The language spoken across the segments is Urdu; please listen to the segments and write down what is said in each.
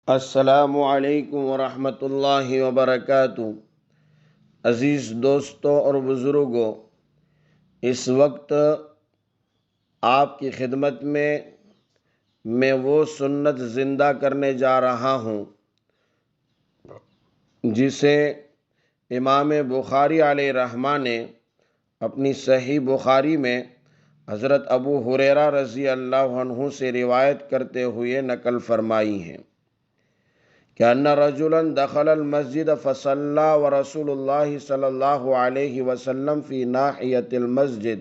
السلام علیکم ورحمۃ اللہ وبرکاتہ۔ عزیز دوستوں اور بزرگوں، اس وقت آپ کی خدمت میں وہ سنت زندہ کرنے جا رہا ہوں جسے امام بخاری علیہ رحمہ نے اپنی صحیح بخاری میں حضرت ابو ہریرہ رضی اللہ عنہ سے روایت کرتے ہوئے نقل فرمائی ہیں کہ ان رجلا دخل المسجد فصلى ورسول اللہ صلی اللہ علیہ وسلم فی ناحیۃ المسجد،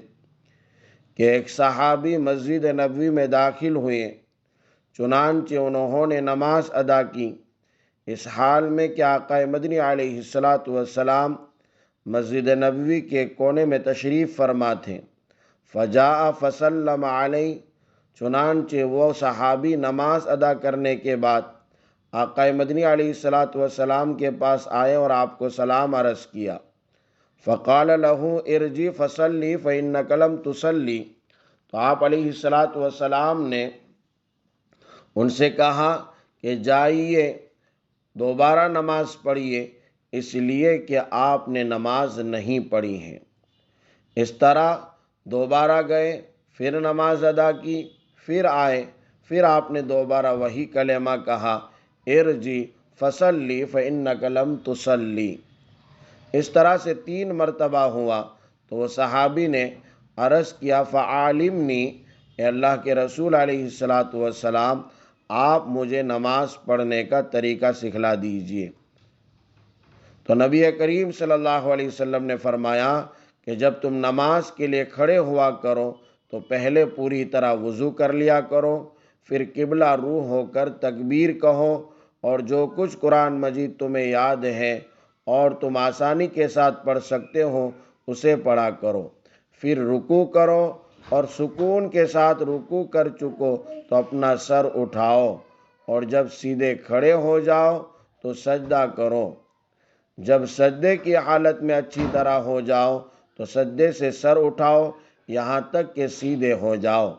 کہ ایک صحابی مسجد نبوی میں داخل ہوئے، چنانچہ انہوں نے نماز ادا کی اس حال میں کہ آقا مدنی علیہ السلام مسجد نبوی کے کونے میں تشریف فرما تھے۔ فجاء فسلم علیہ، چنانچہ وہ صحابی نماز ادا کرنے کے بعد آقا مدنی علیہ السلام کے پاس آئے اور آپ کو سلام عرض کیا۔ فقال له ارجع فصلی فإنک لم تصلی، تو آپ علیہ السلام نے ان سے کہا کہ جائیے دوبارہ نماز پڑھیے، اس لیے کہ آپ نے نماز نہیں پڑھی ہے۔ اس طرح دوبارہ گئے، پھر نماز ادا کی، پھر آئے، پھر آپ نے دوبارہ وہی کلمہ کہا، ارجع فصلی فإنک لم تصلی۔ اس طرح سے 3 مرتبہ ہوا تو وہ صحابی نے عرض کیا، فعلمنی، اے اللہ کے رسول علیہ السلام، آپ مجھے نماز پڑھنے کا طریقہ سکھلا دیجئے۔ تو نبی کریم صلی اللہ علیہ وسلم نے فرمایا کہ جب تم نماز کے لیے کھڑے ہوا کرو تو پہلے پوری طرح وضو کر لیا کرو، پھر قبلہ رو ہو کر تکبیر کہو، اور جو کچھ قرآن مجید تمہیں یاد ہے اور تم آسانی کے ساتھ پڑھ سکتے ہو اسے پڑھا کرو، پھر رکوع کرو، اور سکون کے ساتھ رکوع کر چکو تو اپنا سر اٹھاؤ، اور جب سیدھے کھڑے ہو جاؤ تو سجدہ کرو۔ جب سجدے کی حالت میں اچھی طرح ہو جاؤ تو سجدے سے سر اٹھاؤ یہاں تک کہ سیدھے ہو جاؤ،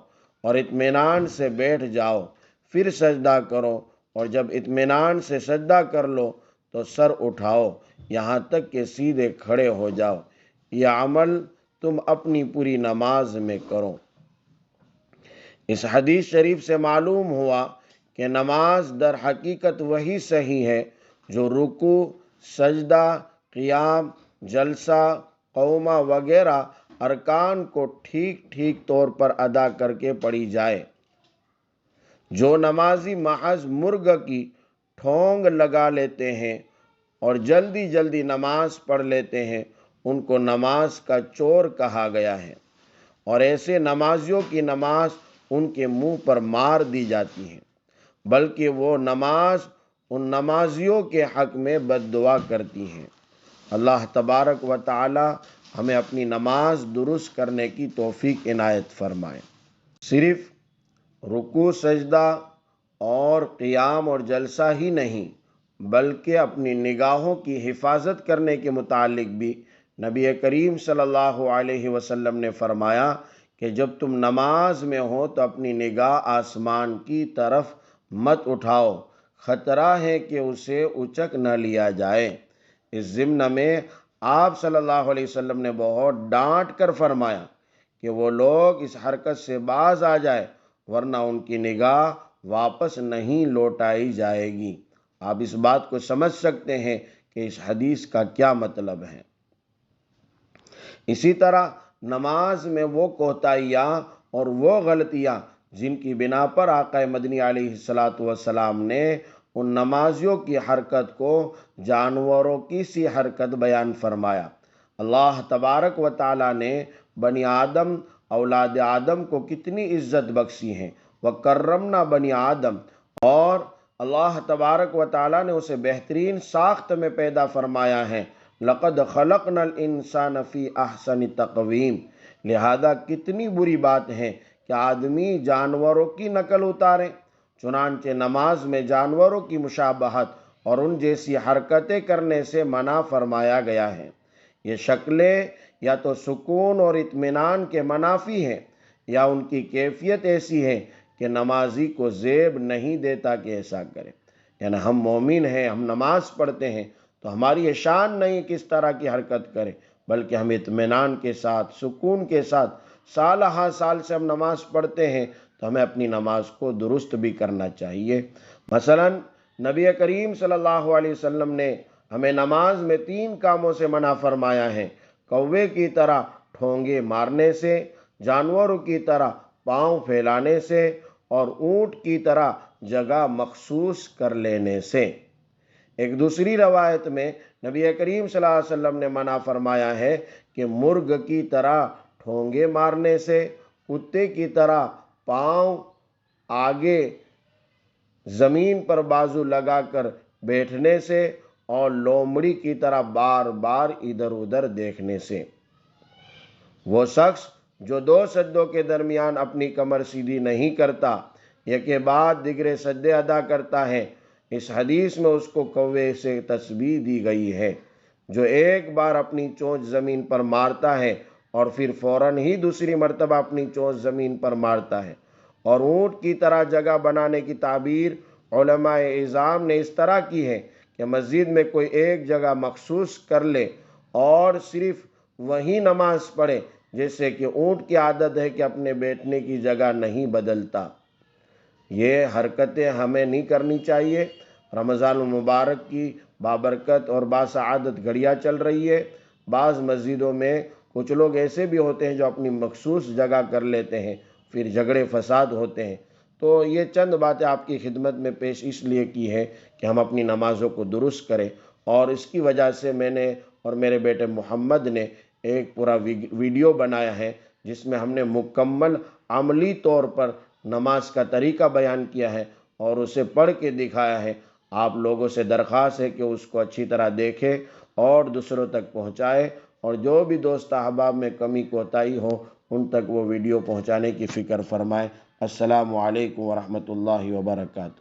اور اطمینان سے بیٹھ جاؤ، پھر سجدہ کرو، اور جب اطمینان سے سجدہ کر لو تو سر اٹھاؤ یہاں تک کہ سیدھے کھڑے ہو جاؤ۔ یہ عمل تم اپنی پوری نماز میں کرو۔ اس حدیث شریف سے معلوم ہوا کہ نماز در حقیقت وہی صحیح ہے جو رکوع، سجدہ، قیام، جلسہ، قومہ وغیرہ ارکان کو ٹھیک طور پر ادا کر کے پڑھی جائے۔ جو نمازی محض مرغ کی ٹھونگ لگا لیتے ہیں اور جلدی نماز پڑھ لیتے ہیں ان کو نماز کا چور کہا گیا ہے، اور ایسے نمازیوں کی نماز ان کے منہ پر مار دی جاتی ہے، بلکہ وہ نماز ان نمازیوں کے حق میں بد دعا کرتی ہیں۔ اللہ تبارک و تعالی ہمیں اپنی نماز درست کرنے کی توفیق عنایت فرمائے۔ صرف رکوع، سجدہ اور قیام اور جلسہ ہی نہیں بلکہ اپنی نگاہوں کی حفاظت کرنے کے متعلق بھی نبی کریم صلی اللہ علیہ وسلم نے فرمایا کہ جب تم نماز میں ہو تو اپنی نگاہ آسمان کی طرف مت اٹھاؤ، خطرہ ہے کہ اسے اچک نہ لیا جائے۔ اس ضمن میں آپ صلی اللہ علیہ وسلم نے بہت ڈانٹ کر فرمایا کہ وہ لوگ اس حرکت سے باز آ جائے ورنہ ان کی نگاہ واپس نہیں لوٹائی جائے گی۔ آپ اس بات کو سمجھ سکتے ہیں کہ اس حدیث کا کیا مطلب ہے۔ اسی طرح نماز میں وہ کوتاہیاں اور وہ غلطیاں جن کی بنا پر آقا مدنی علیہ السلام نے ان نمازیوں کی حرکت کو جانوروں کی سی حرکت بیان فرمایا۔ اللہ تبارک و تعالی نے بنی آدم، اولاد آدم کو کتنی عزت بخشی ہے، وَكَرَّمْنَا بنی آدم، اور اللہ تبارک و تعالی نے اسے بہترین ساخت میں پیدا فرمایا ہے، لَقَدْ خَلَقْنَا الْإِنسَانَ فِي أَحْسَنِ تَقْوِيمٍ۔ لہذا کتنی بری بات ہے کہ آدمی جانوروں کی نقل اتارے، چنانچہ نماز میں جانوروں کی مشابہت اور ان جیسی حرکتیں کرنے سے منع فرمایا گیا ہے۔ یہ شکلیں یا تو سکون اور اطمینان کے منافی ہیں یا ان کی کیفیت ایسی ہے کہ نمازی کو زیب نہیں دیتا کہ ایسا کرے۔ یعنی ہم مومن ہیں، ہم نماز پڑھتے ہیں تو ہماری یہ شان نہیں کس طرح کی حرکت کریں، بلکہ ہم اطمینان کے ساتھ، سکون کے ساتھ، سال ہا سال سے ہم نماز پڑھتے ہیں تو ہمیں اپنی نماز کو درست بھی کرنا چاہیے۔ مثلا نبی کریم صلی اللہ علیہ وسلم نے ہمیں نماز میں 3 کاموں سے منع فرمایا ہے: کوے کی طرح ٹھونگے مارنے سے، جانوروں کی طرح پاؤں پھیلانے سے، اور اونٹ کی طرح جگہ مخصوص کر لینے سے۔ ایک دوسری روایت میں نبی کریم صلی اللہ علیہ وسلم نے منع فرمایا ہے کہ مرغ کی طرح ٹھونگے مارنے سے، کتے کی طرح پاؤں آگے زمین پر بازو لگا کر بیٹھنے سے، اور لومڑی کی طرح بار بار ادھر ادھر دیکھنے سے۔ وہ شخص جو 2 سجدوں کے درمیان اپنی کمر سیدھی نہیں کرتا، ایک کے بعد دیگرے سجدے ادا کرتا ہے، اس حدیث میں اس کو کوے سے تشبیہ دی گئی ہے۔ جو ایک بار اپنی چونچ زمین پر مارتا ہے اور پھر فوراً ہی دوسری مرتبہ اپنی چونچ زمین پر مارتا ہے۔ اور اونٹ کی طرح جگہ بنانے کی تعبیر علماء اعظام نے اس طرح کی ہے کہ مسجد میں کوئی ایک جگہ مخصوص کر لے اور صرف وہیں نماز پڑھے، جیسے کہ اونٹ کی عادت ہے کہ اپنے بیٹھنے کی جگہ نہیں بدلتا۔ یہ حرکتیں ہمیں نہیں کرنی چاہیے۔ رمضان المبارک کی بابرکت اور باسعادت گھڑیاں چل رہی ہے۔ بعض مسجدوں میں کچھ لوگ ایسے بھی ہوتے ہیں جو اپنی مخصوص جگہ کر لیتے ہیں، پھر جھگڑے فساد ہوتے ہیں۔ تو یہ چند باتیں آپ کی خدمت میں پیش اس لیے کی ہے کہ ہم اپنی نمازوں کو درست کریں، اور اس کی وجہ سے میں نے اور میرے بیٹے محمد نے ایک پورا ویڈیو بنایا ہے جس میں ہم نے مکمل عملی طور پر نماز کا طریقہ بیان کیا ہے اور اسے پڑھ کے دکھایا ہے۔ آپ لوگوں سے درخواست ہے کہ اس کو اچھی طرح دیکھیں اور دوسروں تک پہنچائیں، اور جو بھی دوست احباب میں کمی کوتاہی ہو ان تک وہ ویڈیو پہنچانے کی فکر فرمائیں۔ السلام علیکم ورحمۃ اللہ وبرکاتہ۔